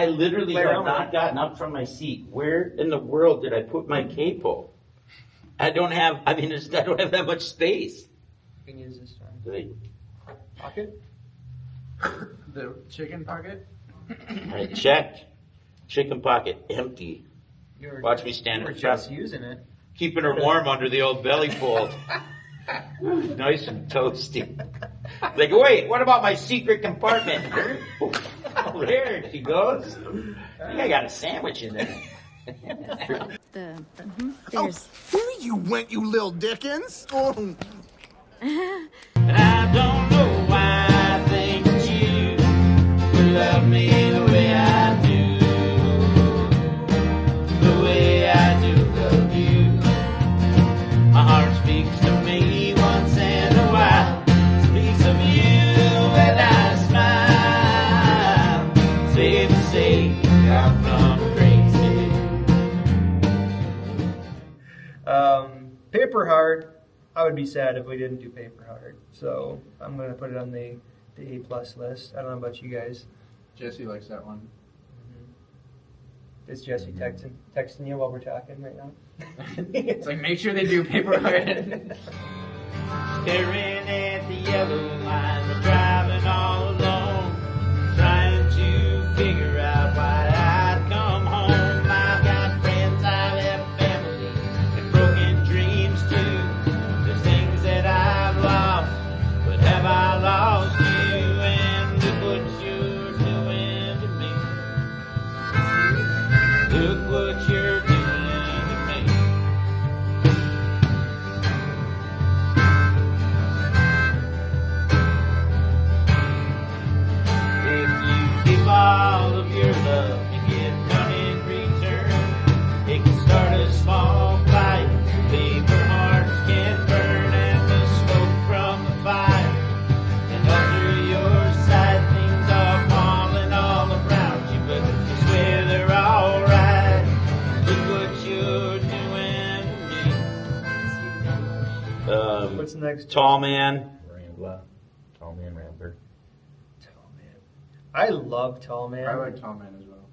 I literally have not gotten up from my seat. Where in the world did I put my capo? I don't have that much space. You can use this one. Wait. Pocket? The chicken pocket? I checked. Chicken pocket, empty. Watch me stand in front. Just using it. Keeping her warm under the old belly fold. Nice and toasty. Like, wait, what about my secret compartment? Oh, there she goes. I think I got a sandwich in there. There's... Here you went, you little Dickens. Oh. And I don't know why I think that you would love me the way I do. The way I do love you. My heart speaks to me once in a while. Speaks of you and I smile. Safe to say, I'm not crazy. Paper Heart. I would be sad if we didn't do Paper Heart. So I'm going to put it on the A+ list. I don't know about you guys. Jesse likes that one. Is Jesse texting you while we're talking right now? It's like, make sure they do Paper Heart. Staring at the yellow line, we're driving all alone, trying to figure out why I'd come home. I've got friends, I have family, and broken dreams too. There's things that I've lost, but have I lost you? And look what you're doing to me. Look what you're doing to me. All of your love you get none in return. It can start a small fight. Paper hearts can burn and the smoke from the fire. And under your side things are falling all around you, but you swear they're alright. Look what you're doing to me. What's next? Tall Man. Rambler. Tall Man Rambler. I love Tall Man. I like Tall Man as well.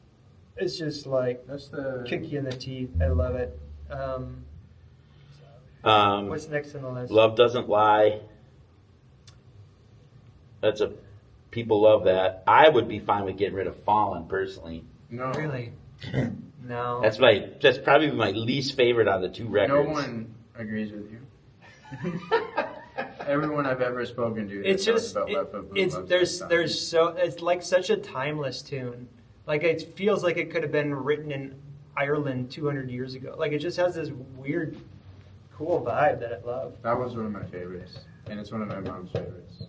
It's just like That's the kick you in the teeth. I love it. What's next on the list? Love Doesn't Lie. People love that. I would be fine with getting rid of Fallen personally. no. Really? No. That's probably my least favorite on the two records. No one agrees with you. Everyone I've ever spoken to. It's just about Left Foot Blue it's loves there's that there's so it's like such a timeless tune. Like it feels like it could have been written in Ireland 200 years ago. Like it just has this weird, cool vibe that I love. That was one of my favorites, and it's one of my mom's favorites.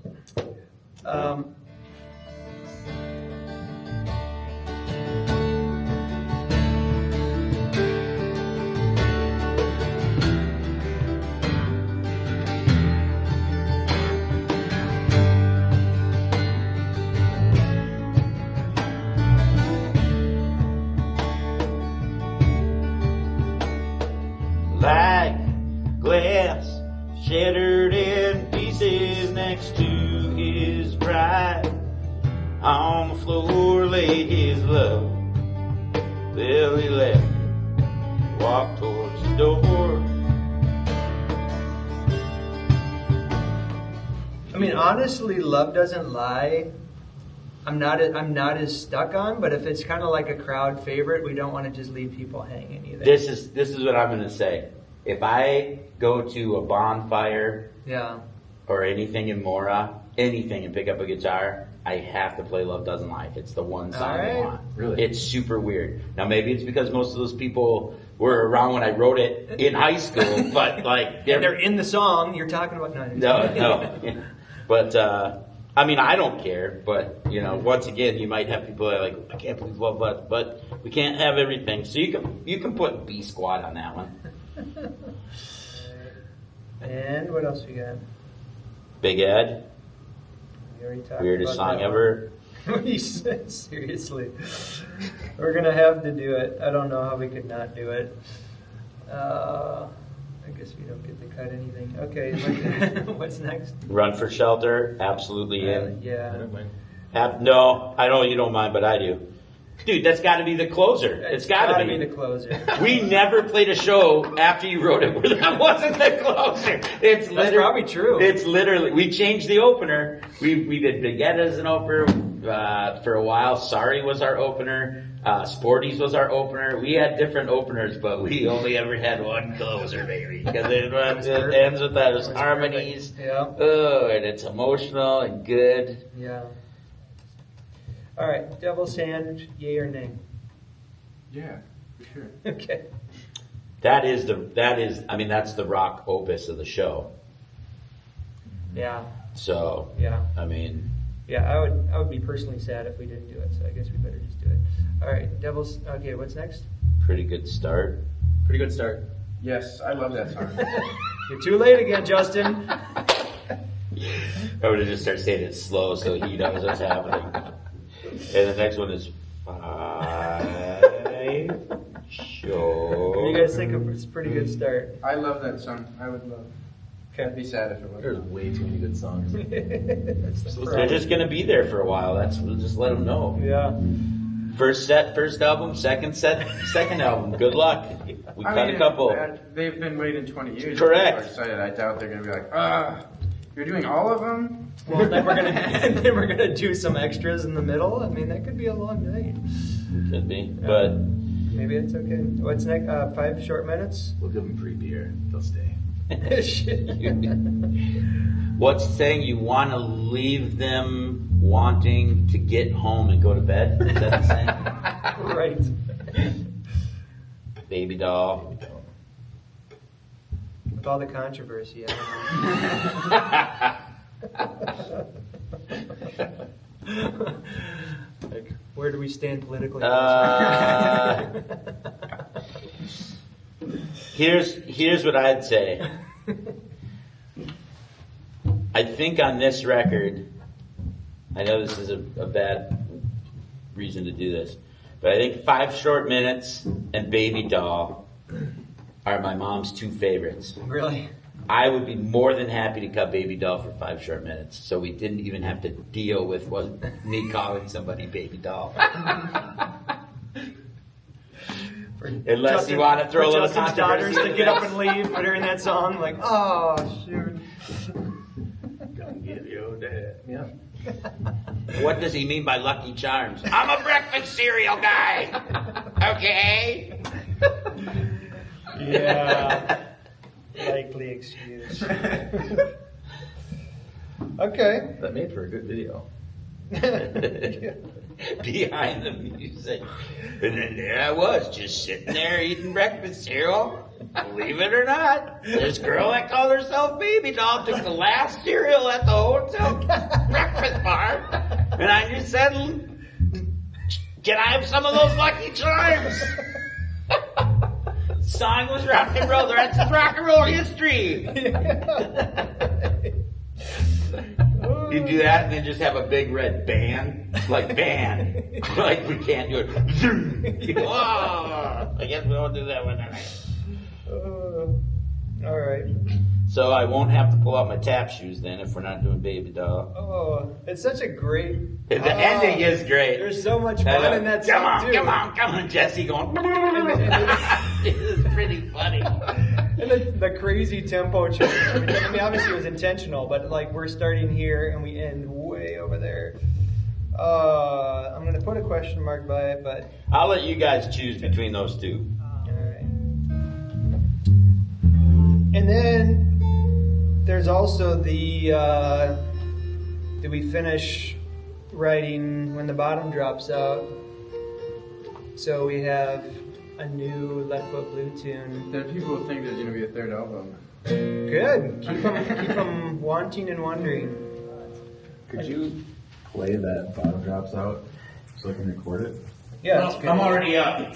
Like glass shattered in pieces next to his bride. On the floor lay his love. Well, he left, walked towards the door. I mean, honestly, Love Doesn't Lie. I'm not as stuck on, but if it's kind of like a crowd favorite, we don't want to just leave people hanging either. This is what I'm gonna say. If I go to a bonfire Yeah. or anything in Mora, anything, and pick up a guitar, I have to play Love Doesn't Lie. It's the one song I Alright. want. Really? It's super weird. Now maybe it's because most of those people were around when I wrote it in high school, but like They're in the song you're talking about. no. But I mean, I don't care. But you know, once again, you might have people that are like, I can't believe Love Bud, but we can't have everything. So you can put B Squad on that one. And what else we got? Big Ed, We already talked weirdest about song that ever. one. We said, seriously, we're gonna have to do it. I don't know how we could not do it. I guess we don't get to cut anything. Okay, what's next? Run for Shelter, absolutely in. Yeah. I don't mind. No, I know you don't mind, but I do. Dude, that's got to be the closer. It's got to be the closer. We never played a show after you wrote it where that wasn't the closer. That's probably true. It's literally, we changed the opener. We did Big Ed as an opener for a while. Sorry was our opener. Sporties was our opener. We had different openers, but we only ever had one closer, baby. Because it ends with those harmonies. Yeah. Oh, and it's emotional and good. Yeah. All right, Devil's Hand, yay or nay? Yeah, for sure. Okay. That's the rock opus of the show. Yeah. So, Yeah. I mean. Yeah, I would be personally sad if we didn't do it, so I guess we better just do it. All right, okay, what's next? Pretty good start. Pretty good start. Yes, I love that song. You're too late again, Justin. I would have just started saying it slow so he knows what's happening. And the next one is 5 short. What do you guys think it's a pretty good start? I love that song. I would love. I'd be sad if it There's wasn't. way too many good songs. That's the They're problem. just going to be there for a while. We'll just let them know. Yeah. First set, first album. Second set, second album. Good luck. We cut a couple. They've been waiting 20 years. Correct. People are excited. I doubt they're going to be like, you're doing all of them? Well, then we're gonna do some extras in the middle. I mean, that could be a long night. Could be, but Maybe it's okay. What's next? 5 short minutes? We'll give them free beer. They'll stay. what's saying you want to leave them wanting to get home and go to bed? Is that the saying? Right. Baby doll. With all the controversy, I don't know. Like, where do we stand politically? Here's what I'd say. I think on this record, I know this is a bad reason to do this, but I think 5 short minutes and Baby Doll are my mom's 2 favorites. Really? I would be more than happy to cut Baby Doll for 5 short minutes, so we didn't even have to deal with me calling somebody Baby Doll. Unless you want to throw a little Justin's controversy. daughters to get up and leave during that song, like, oh shoot. Come get your dad. Yeah. What does he mean by Lucky Charms? I'm a breakfast cereal guy. Okay. Yeah. Likely excuse. Okay. That made for a good video. Behind the music. And then there I was, just sitting there eating breakfast cereal. Believe it or not, this girl that called herself Baby Doll took the last cereal at the hotel breakfast bar. And I just said, can I have some of those Lucky Charms? Song was rock and roll. The rest is rock and roll history. You do that and then just have a big red band. Like band. Like we can't do it. You go, oh, I guess we won't do that one tonight. All right. So I won't have to pull out my tap shoes then if we're not doing Baby Doll. Oh, it's such a great. The ending is great. There's so much fun in that song too. Come on, Jesse going. It's pretty funny. And the crazy tempo change. I mean, obviously it was intentional, but like we're starting here and we end way over there. I'm gonna put a question mark by it, but I'll let you guys choose between those 2. all right. And then there's also the. Do we finish writing when the bottom drops out? So we have a new Left Foot Blue tune. There are people who think there's going to be a 3rd album. Good. Keep them wanting and wondering. Could you play that bottom drops out so I can record it? Yeah, Well, it's good. I'm already up.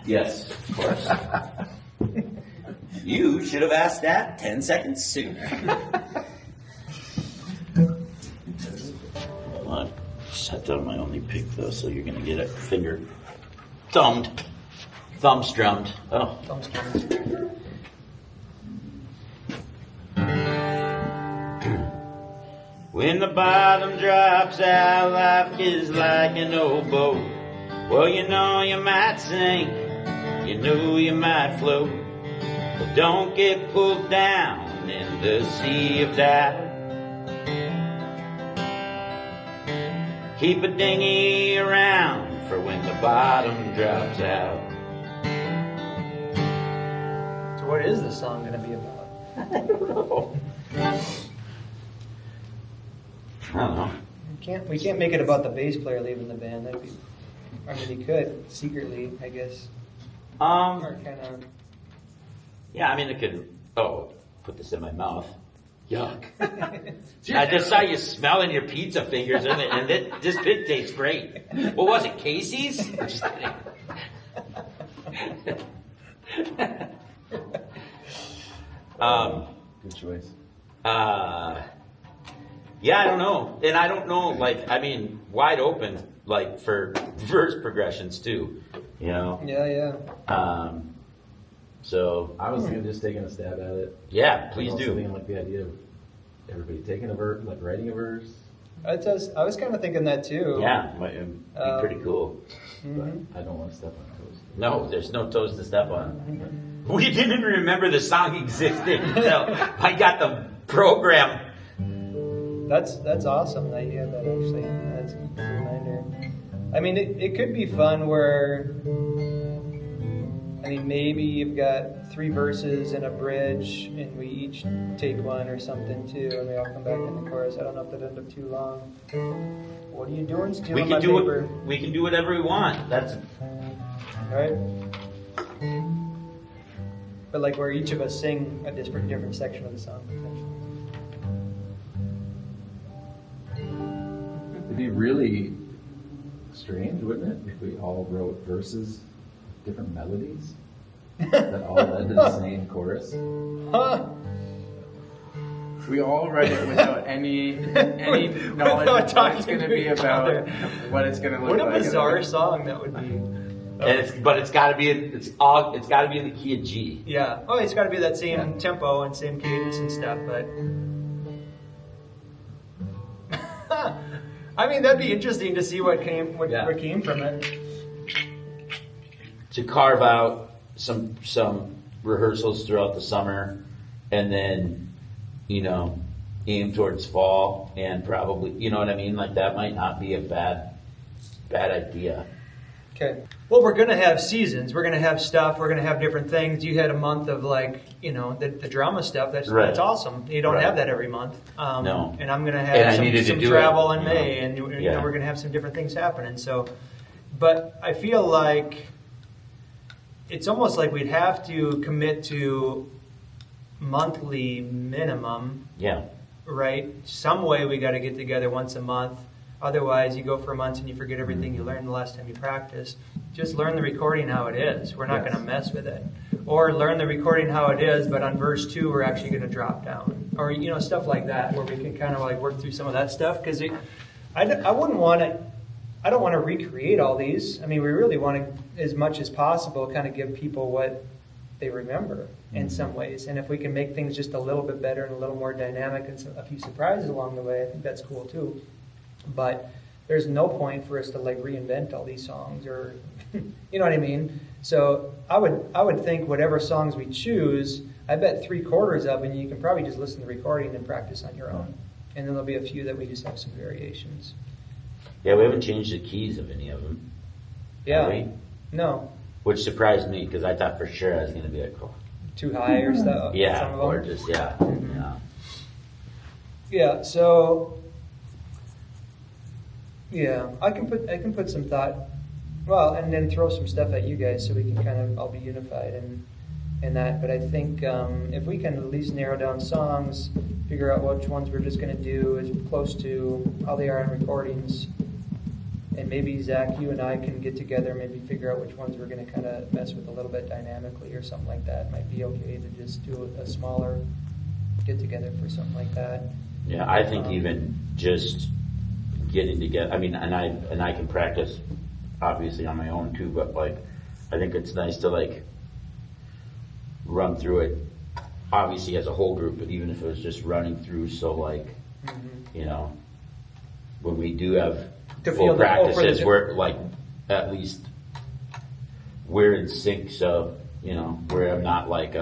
Yes, of course. You should have asked that 10 seconds sooner. I set down my only pick though, so you're gonna get it finger thumb strummed. Oh. Thumbs down. When the bottom drops out, life is like an old boat. Well, you know you might sink, you know you might float, but don't get pulled down in the sea of doubt. Keep a dinghy around for when the bottom drops out. So what is the song going to be about? I don't know. I don't know. We can't make it about the bass player leaving the band. That'd be, I mean, he could secretly, I guess. Or kind of. Yeah, I mean, it could. Oh, put this in my mouth. Yuck. I just saw you smelling your pizza fingers, and this bit tastes great. What was it, Casey's? I'm just kidding. Good choice. Yeah, I don't know. And I don't know, like, I mean, wide open, like, for verse progressions, too. You know? Yeah. So I was thinking of just taking a stab at it. yeah, please Also do. thinking like the idea of everybody taking a verse, like writing a verse. I was kind of thinking that too. Yeah, it'd be pretty cool. But I don't want to step on toes. No, there's no toes to step on. We didn't even remember the song existed until I got the program. That's awesome that you have that actually. That's a good reminder. I mean, it could be fun where, I mean, maybe you've got 3 verses and a bridge, and we each take one or something too, and we all come back in the chorus. I don't know if that end up too long. What are you doing? Stealing my paper. We can do whatever we want. That's All right. But like where each of us sing a different section of the song. It'd be really strange, wouldn't it, if we all wrote verses, different melodies that all led to the same chorus? Huh? We all write it without any knowledge of what it's going to be about, what it's going to look What like. a bizarre song that would be. but it's got to be in the key of G. Yeah. Oh, it's got to be that same tempo and same cadence and stuff, but. I mean, that'd be interesting to see what came from it. To carve out some rehearsals throughout the summer, and then, you know, aim towards fall, and probably, you know what I mean? Like, that might not be a bad idea. Okay. Well, we're going to have seasons. We're going to have stuff. We're going to have different things. You had a month of, like, you know, the drama stuff. That's awesome. You don't have that every month. No. And I'm going to have some travel in May, and you know, we're going to have some different things happening. So, but I feel like it's almost like we'd have to commit to monthly minimum. Yeah. Right? Some way we got to get together once a month. Otherwise, you go for months and you forget everything you learned the last time you practiced. Just learn the recording how it is. We're not going to mess with it. Or learn the recording how it is, but on verse 2, we're actually going to drop down. Or, you know, stuff like that, where we can kind of like work through some of that stuff. Because I wouldn't want to, I don't want to recreate all these. I mean, we really want to, as much as possible, kind of give people what they remember in some ways. And if we can make things just a little bit better and a little more dynamic and a few surprises along the way, I think that's cool too. But there's no point for us to like reinvent all these songs, or you know what I mean. So I would think whatever songs we choose, I bet 3/4 of them you can probably just listen to the recording and practice on your own, and then there'll be a few that we just have some variations. Yeah, we haven't changed the keys of any of them. Yeah. Have we? No. Which surprised me, because I thought for sure I was going to be like, oh. Too high or stuff. Yeah, some of or them. just yeah. Yeah. So. Yeah, I can put some thought, well, and then throw some stuff at you guys so we can kind of all be unified and that. But I think if we can at least narrow down songs, figure out which ones we're just going to do as close to how they are in recordings, and maybe Zach, you and I can get together, maybe figure out which ones we're going to kind of mess with a little bit dynamically or something like that. It might be okay to just do a smaller get together for something like that. Yeah, I think even just getting together. I mean, and I can practice obviously on my own too, but like I think it's nice to like run through it obviously as a whole group, but even if it was just running through, so like you know, when we do have full practices, we're like at least we're in sync, so, you know, where I'm not like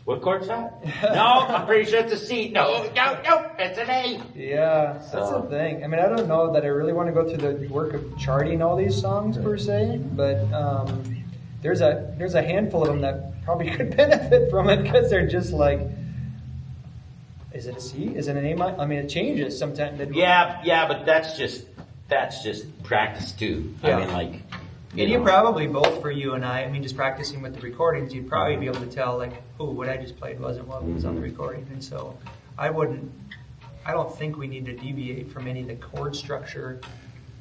what chord's that? No, I'm pretty sure it's a C. No, it's an A. Yeah, that's the thing. I mean, I don't know that I really want to go through the work of charting all these songs per se, but there's a handful of them that probably could benefit from it because they're just like, is it a C? Is it an A minor? I mean, it changes sometimes. Yeah, but that's just practice too. Yeah. I mean, like. And you probably both, for you and I mean, just practicing with the recordings, you'd probably be able to tell, like, oh, what I just played wasn't what was on the recording. And so I don't think we need to deviate from any of the chord structure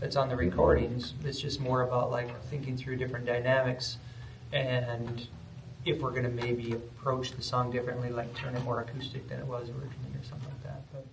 that's on the recordings. It's just more about, like, thinking through different dynamics and if we're going to maybe approach the song differently, like turn it more acoustic than it was originally or something like that. But